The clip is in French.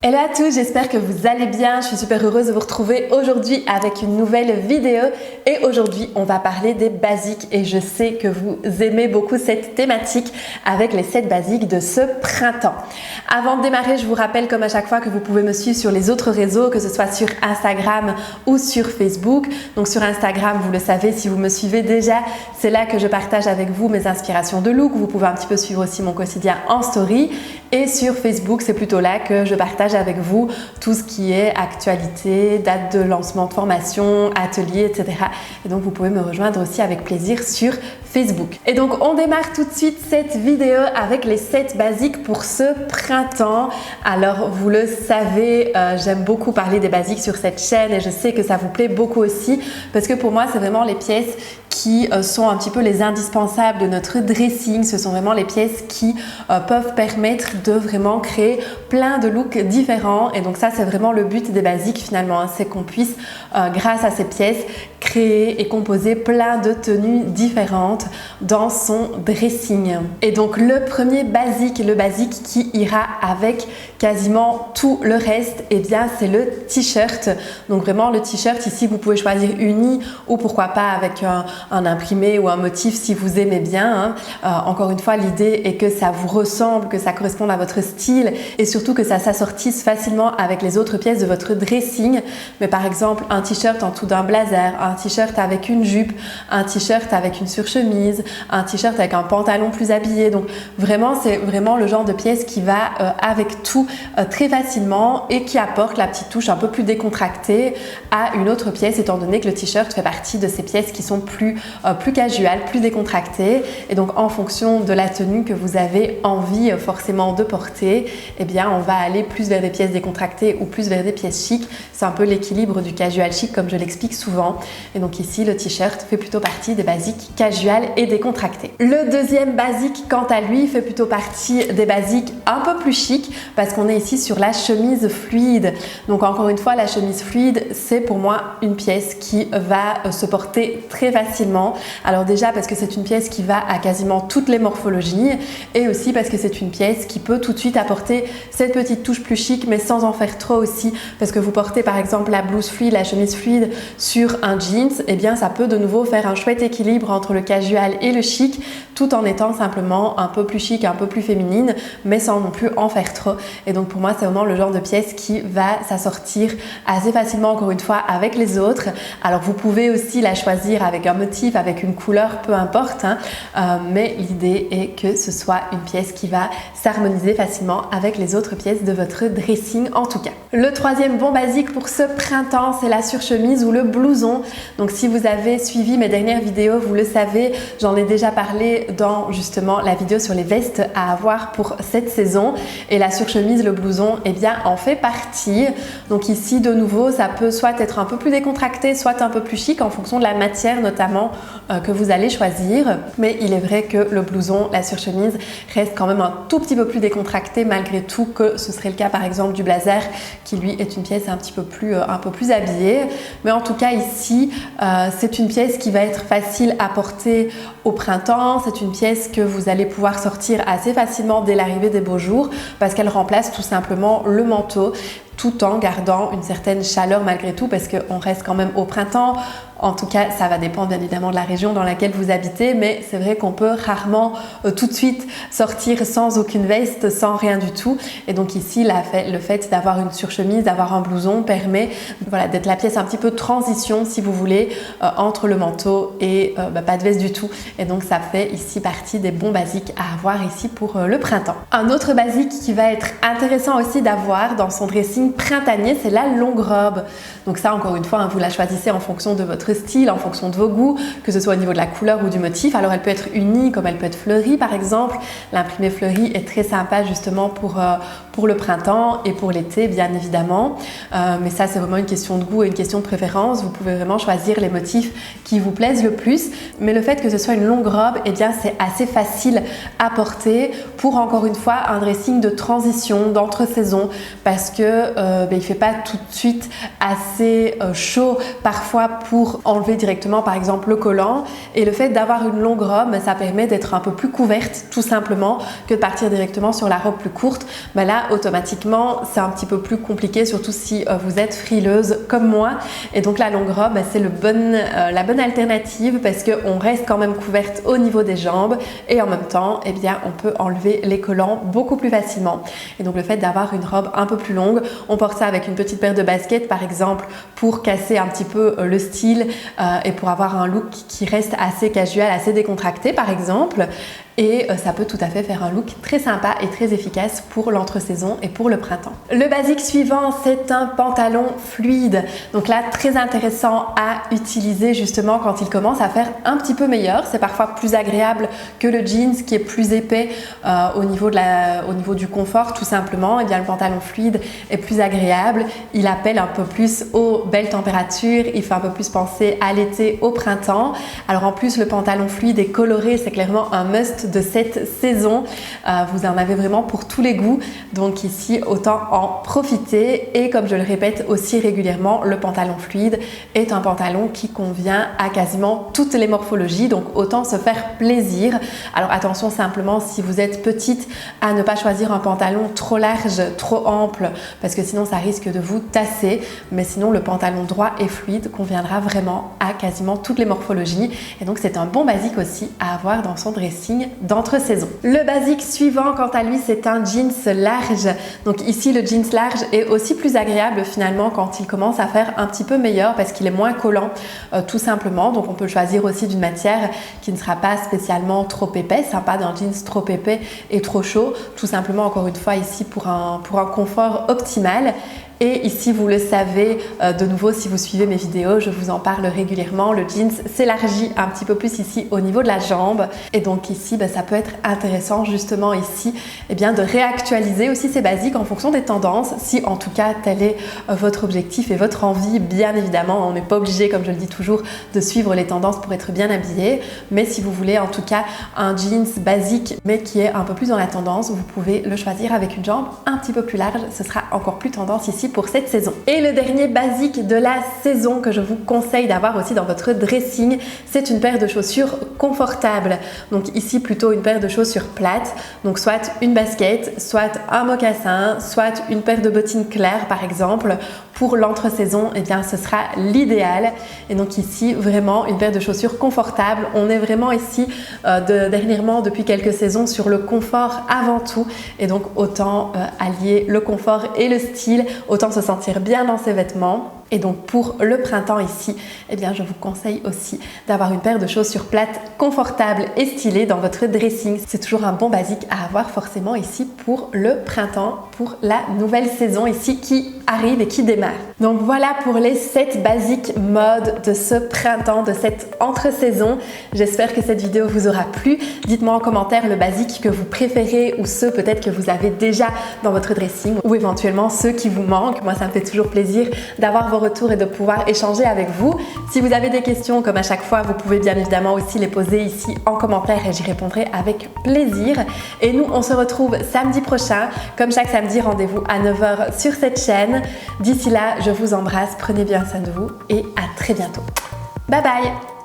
Hello à tous, j'espère que vous allez bien. Je suis super heureuse de vous retrouver aujourd'hui avec une nouvelle vidéo. Et aujourd'hui, on va parler des basiques. Et je sais que vous aimez beaucoup cette thématique avec les 7 basiques de ce printemps. Avant de démarrer, je vous rappelle comme à chaque fois que vous pouvez me suivre sur les autres réseaux, que ce soit sur Instagram ou sur Facebook. Donc sur Instagram, vous le savez, si vous me suivez déjà, c'est là que je partage avec vous mes inspirations de look. Vous pouvez un petit peu suivre aussi mon quotidien en story. Et sur Facebook, c'est plutôt là que je partage avec vous tout ce qui est actualité, date de lancement de formation, atelier, etc. Et donc vous pouvez me rejoindre aussi avec plaisir sur Facebook. Et donc on démarre tout de suite cette vidéo avec les 7 basiques pour ce printemps. Alors vous le savez, j'aime beaucoup parler des basiques sur cette chaîne et je sais que ça vous plaît beaucoup aussi parce que pour moi c'est vraiment les pièces qui sont un petit peu les indispensables de notre dressing. Ce sont vraiment les pièces qui peuvent permettre de vraiment créer plein de looks différents. Et donc ça, c'est vraiment le but des basiques finalement, hein. C'est qu'on puisse, grâce à ces pièces, créer et composer plein de tenues différentes dans son dressing. Et donc le premier basique, le basique qui ira avec quasiment tout le reste, eh bien c'est le t-shirt. Donc vraiment le t-shirt, ici vous pouvez choisir uni ou pourquoi pas avec un imprimé ou un motif si vous aimez bien, hein. Encore une fois, l'idée est que ça vous ressemble, que ça corresponde à votre style et surtout que ça s'assortisse facilement avec les autres pièces de votre dressing. Mais par exemple, un t-shirt en dessous d'un blazer, un t-shirt avec une jupe, un t-shirt avec une surchemise, un t-shirt avec un pantalon plus habillé. Donc vraiment, c'est vraiment le genre de pièce qui va avec tout très facilement et qui apporte la petite touche un peu plus décontractée à une autre pièce, étant donné que le t-shirt fait partie de ces pièces qui sont plus casual, plus décontracté. Et donc en fonction de la tenue que vous avez envie forcément de porter, eh bien on va aller plus vers des pièces décontractées ou plus vers des pièces chic. C'est un peu l'équilibre du casual chic comme je l'explique souvent. Et donc ici le t-shirt fait plutôt partie des basiques casual et décontractées. Le deuxième basique quant à lui fait plutôt partie des basiques un peu plus chic parce qu'on est ici sur la chemise fluide. Donc encore une fois, la chemise fluide, c'est pour moi une pièce qui va se porter très facilement. Alors déjà parce que c'est une pièce qui va à quasiment toutes les morphologies et aussi parce que c'est une pièce qui peut tout de suite apporter cette petite touche plus chic mais sans en faire trop aussi, parce que vous portez par exemple la blouse fluide, la chemise fluide sur un jeans, et bien ça peut de nouveau faire un chouette équilibre entre le casual et le chic tout en étant simplement un peu plus chic, un peu plus féminine mais sans non plus en faire trop. Et donc pour moi c'est vraiment le genre de pièce qui va s'assortir assez facilement encore une fois avec les autres. Alors vous pouvez aussi la choisir avec un motif, avec une couleur, peu importe, hein. Mais l'idée est que ce soit une pièce qui va s'harmoniser facilement avec les autres pièces de votre dressing en tout cas. Le troisième bon basique pour ce printemps, c'est la surchemise ou le blouson. Donc si vous avez suivi mes dernières vidéos, vous le savez, j'en ai déjà parlé dans justement la vidéo sur les vestes à avoir pour cette saison. Et la surchemise, le blouson, eh bien en fait partie. Donc ici de nouveau, ça peut soit être un peu plus décontracté, soit un peu plus chic en fonction de la matière notamment que vous allez choisir. Mais il est vrai que le blouson, la surchemise reste quand même un tout petit peu plus décontracté malgré tout que ce serait le cas par exemple du blazer qui lui est une pièce un peu plus habillée. Mais en tout cas ici, c'est une pièce qui va être facile à porter au printemps. C'est une pièce que vous allez pouvoir sortir assez facilement dès l'arrivée des beaux jours parce qu'elle remplace tout simplement le manteau tout en gardant une certaine chaleur malgré tout parce qu'on reste quand même au printemps. En tout cas, ça va dépendre bien évidemment de la région dans laquelle vous habitez, mais c'est vrai qu'on peut rarement tout de suite sortir sans aucune veste, sans rien du tout. Et donc ici, le fait d'avoir une surchemise, d'avoir un blouson permet d'être la pièce un petit peu de transition, si vous voulez, entre le manteau et pas de veste du tout. Et donc ça fait ici partie des bons basiques à avoir ici pour le printemps. Un autre basique qui va être intéressant aussi d'avoir dans son dressing printanier, c'est la longue robe. Donc ça, encore une fois, hein, vous la choisissez en fonction de votre style, en fonction de vos goûts, que ce soit au niveau de la couleur ou du motif. Alors elle peut être unie comme elle peut être fleurie par exemple. L'imprimé fleuri est très sympa justement pour le printemps et pour l'été bien évidemment. Mais ça c'est vraiment une question de goût et une question de préférence. Vous pouvez vraiment choisir les motifs qui vous plaisent le plus. Mais le fait que ce soit une longue robe, eh bien c'est assez facile à porter pour encore une fois un dressing de transition, d'entre-saison, parce que il ne fait pas tout de suite assez chaud parfois pour pour enlever directement par exemple le collant. Et le fait d'avoir une longue robe, ça permet d'être un peu plus couverte tout simplement que de partir directement sur la robe plus courte. Mais là automatiquement c'est un petit peu plus compliqué, surtout si vous êtes frileuse comme moi. Et donc la longue robe, c'est la bonne alternative parce qu'on reste quand même couverte au niveau des jambes et en même temps eh bien, on peut enlever les collants beaucoup plus facilement. Et donc le fait d'avoir une robe un peu plus longue, on porte ça avec une petite paire de baskets par exemple pour casser un petit peu le style et pour avoir un look qui reste assez casual, assez décontracté par exemple. Et ça peut tout à fait faire un look très sympa et très efficace pour l'entre-saison et pour le printemps. Le basique suivant, c'est un pantalon fluide. Donc là, très intéressant à utiliser justement quand il commence à faire un petit peu meilleur. C'est parfois plus agréable que le jeans qui est plus épais au niveau du confort tout simplement. Et bien le pantalon fluide est plus agréable. Il appelle un peu plus aux belles températures. Il fait un peu plus penser à l'été, au printemps. Alors en plus, le pantalon fluide est coloré. C'est clairement un must de cette saison. Vous en avez vraiment pour tous les goûts. Donc ici, autant en profiter. Et comme je le répète aussi régulièrement, le pantalon fluide est un pantalon qui convient à quasiment toutes les morphologies. Donc autant se faire plaisir. Alors attention simplement si vous êtes petite à ne pas choisir un pantalon trop large, trop ample, parce que sinon ça risque de vous tasser. Mais sinon le pantalon droit et fluide conviendra vraiment à quasiment toutes les morphologies. Et donc c'est un bon basique aussi à avoir dans son dressing d'entre-saison. Le basique suivant, quant à lui, c'est un jeans large. Donc ici, le jeans large est aussi plus agréable finalement quand il commence à faire un petit peu meilleur parce qu'il est moins collant tout simplement. Donc on peut choisir aussi d'une matière qui ne sera pas spécialement trop épaisse, pas d'un jeans trop épais et trop chaud. Tout simplement, encore une fois, ici pour un confort optimal. Et ici, vous le savez, de nouveau, si vous suivez mes vidéos, je vous en parle régulièrement. Le jeans s'élargit un petit peu plus ici au niveau de la jambe. Et donc ici, ça peut être intéressant justement ici de réactualiser aussi ces basiques en fonction des tendances. Si en tout cas, tel est votre objectif et votre envie, bien évidemment, on n'est pas obligé, comme je le dis toujours, de suivre les tendances pour être bien habillé. Mais si vous voulez en tout cas un jeans basique, mais qui est un peu plus dans la tendance, vous pouvez le choisir avec une jambe un petit peu plus large. Ce sera encore plus tendance ici pour cette saison. Et le dernier basique de la saison que je vous conseille d'avoir aussi dans votre dressing, c'est une paire de chaussures confortables. Donc ici plutôt une paire de chaussures plates, donc soit une basket, soit un mocassin, soit une paire de bottines claires par exemple. Pour l'entre-saison, ce sera l'idéal. Et donc ici, vraiment une paire de chaussures confortables. On est vraiment ici dernièrement depuis quelques saisons sur le confort avant tout. Et donc autant allier le confort et le style, autant se sentir bien dans ses vêtements. Et donc pour le printemps ici, je vous conseille aussi d'avoir une paire de chaussures plates, confortables et stylées dans votre dressing. C'est toujours un bon basique à avoir forcément ici pour le printemps, pour la nouvelle saison ici qui arrive et qui démarre. Donc voilà pour les 7 basiques mode de ce printemps, de cette entre-saison. J'espère que cette vidéo vous aura plu. Dites-moi en commentaire le basique que vous préférez ou ceux peut-être que vous avez déjà dans votre dressing ou éventuellement ceux qui vous manquent. Moi, ça me fait toujours plaisir d'avoir vos retours et de pouvoir échanger avec vous. Si vous avez des questions, comme à chaque fois, vous pouvez bien évidemment aussi les poser ici en commentaire et j'y répondrai avec plaisir. Et nous, on se retrouve samedi prochain. Comme chaque samedi, rendez-vous à 9h sur cette chaîne. D'ici là, je vous embrasse, prenez bien soin de vous et à très bientôt. Bye bye!